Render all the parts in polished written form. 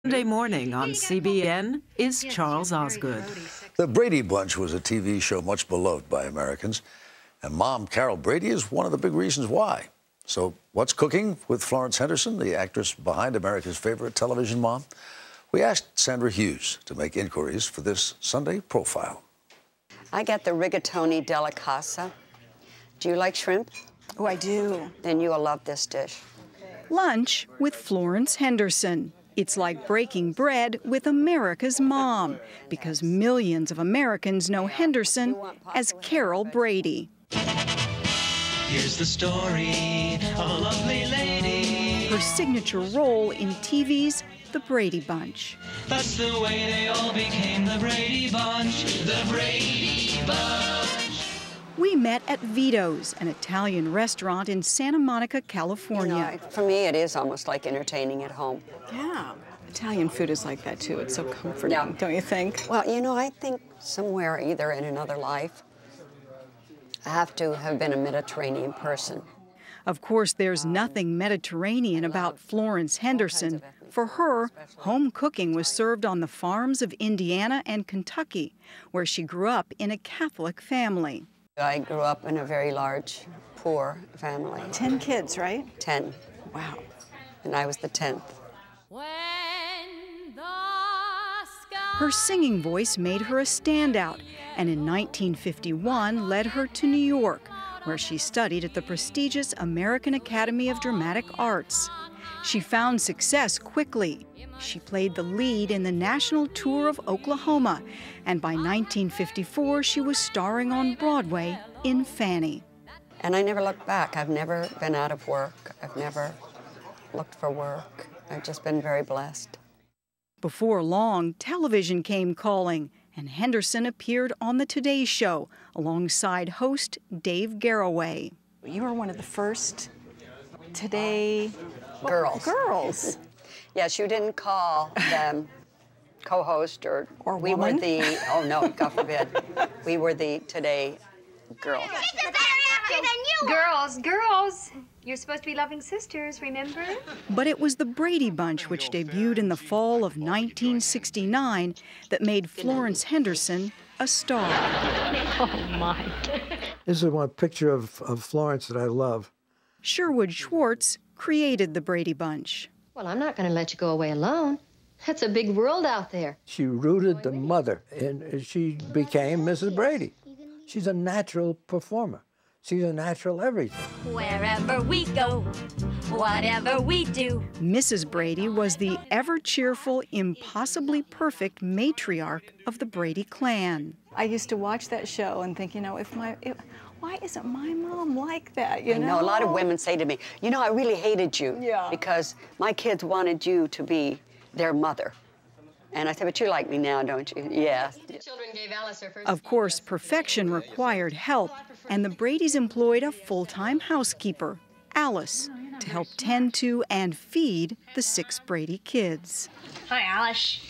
Sunday morning on CBN is Charles Osgood. The Brady Bunch was a TV show much beloved by Americans, and Mom Carol Brady is one of the big reasons why. So what's cooking with Florence Henderson, the actress behind America's favorite television mom? We asked Sandra Hughes to make inquiries for this Sunday profile. I got the rigatoni della casa. Do you like shrimp? Oh, I do. Then you will love this dish. Lunch with Florence Henderson. It's like breaking bread with America's mom, because millions of Americans know Henderson as Carol Brady. Here's the story of a lovely lady. Her signature role in TV's The Brady Bunch. That's the way they all became the Brady Bunch. The Brady Bunch. We met at Vito's, an Italian restaurant in Santa Monica, California. You know, for me, it is almost like entertaining at home. Yeah. Italian food is like that, too. It's so comforting, don't you think? Well, you know, I think somewhere, either in another life, I have to have been a Mediterranean person. Of course, there's nothing Mediterranean about Florence Henderson. For her, home cooking was served on the farms of Indiana and Kentucky, where she grew up in a Catholic family. I grew up in a very large, poor family. 10 kids, right? 10. Wow. And I was the 10th. Her singing voice made her a standout, and in 1951 led her to New York, where she studied at the prestigious American Academy of Dramatic Arts. She found success quickly. She played the lead in the national tour of Oklahoma, and by 1954 she was starring on Broadway in Fanny. And I never looked back. I've never been out of work. I've never looked for work. I've just been very blessed. Before long, television came calling, and Henderson appeared on the Today Show alongside host Dave Garroway. You were one of the first Today Girls. Yes, you didn't call them co-host or we woman? were the, oh no, God forbid. We were the Today Girl. She's a better actor than you are. Girls. You're supposed to be loving sisters, remember? But it was the Brady Bunch, which debuted in the fall of 1969, that made Florence Henderson a star. Oh, my. This is one picture of Florence that I love. Sherwood Schwartz created the Brady Bunch. Well, I'm not going to let you go away alone. That's a big world out there. She rooted the mother, and she became Mrs. Brady. She's a natural performer. She's a natural everything. Wherever we go, whatever we do. Mrs. Brady was the ever-cheerful, impossibly perfect matriarch of the Brady clan. I used to watch that show and think, you know, why isn't my mom like that, you know? I know, a lot of women say to me, you know, I really hated you because my kids wanted you to be their mother. And I said, but you like me now, don't you? Yeah. Of course, perfection required help, and the Bradys employed a full-time housekeeper, Alice, to help tend to and feed the 6 Brady kids. Hi, Alice.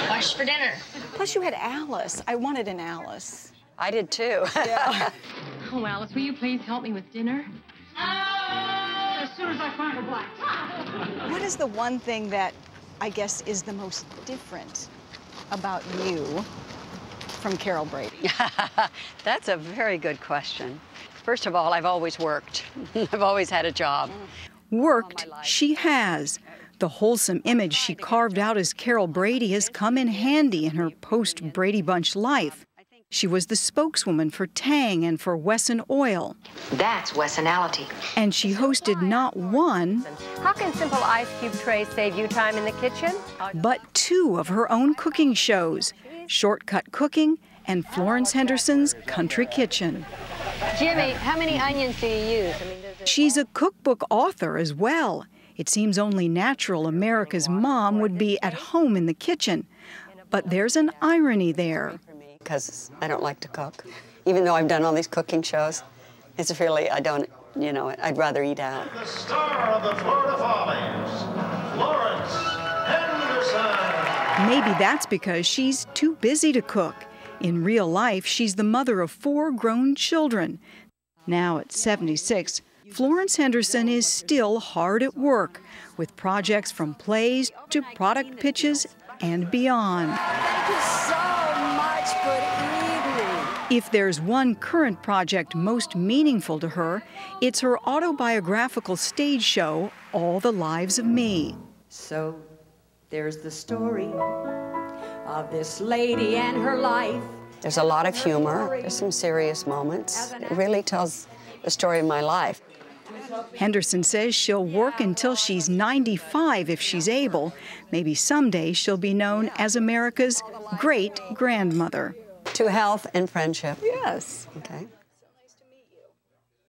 What's for dinner? Plus, you had Alice. I wanted an Alice. I did too. Yeah. Oh, Alice, will you please help me with dinner? As soon as I find a black. What is the one thing that I guess is the most different about you from Carol Brady? That's a very good question. First of all, I've always worked. I've always had a job. Worked, she has. The wholesome image she carved out as Carol Brady has come in handy in her post-Brady Bunch life. She was the spokeswoman for Tang and for Wesson Oil. That's Wessonality. And she hosted not one, How can simple ice cube trays save you time in the kitchen? but 2 of her own cooking shows, Shortcut Cooking and Florence Henderson's Country Kitchen. Jimmy, how many onions do you use? She's a cookbook author as well. It seems only natural America's mom would be at home in the kitchen. But there's an irony there. Because I don't like to cook. Even though I've done all these cooking shows, it's really, I don't, you know, I'd rather eat out. The star of the Florida Follies, Florence Henderson. Maybe that's because she's too busy to cook. In real life, she's the mother of 4 grown children. Now at 76, Florence Henderson is still hard at work with projects from plays to product pitches and beyond. Thank you so much. Good evening. If there's one current project most meaningful to her, it's her autobiographical stage show, All the Lives of Me. So there's the story of this lady and her life. There's a lot of humor. There's some serious moments. It really tells the story of my life. Henderson says she'll work until she's 95 if she's able. Maybe someday she'll be known as America's great-grandmother. To health and friendship. Yes. Okay.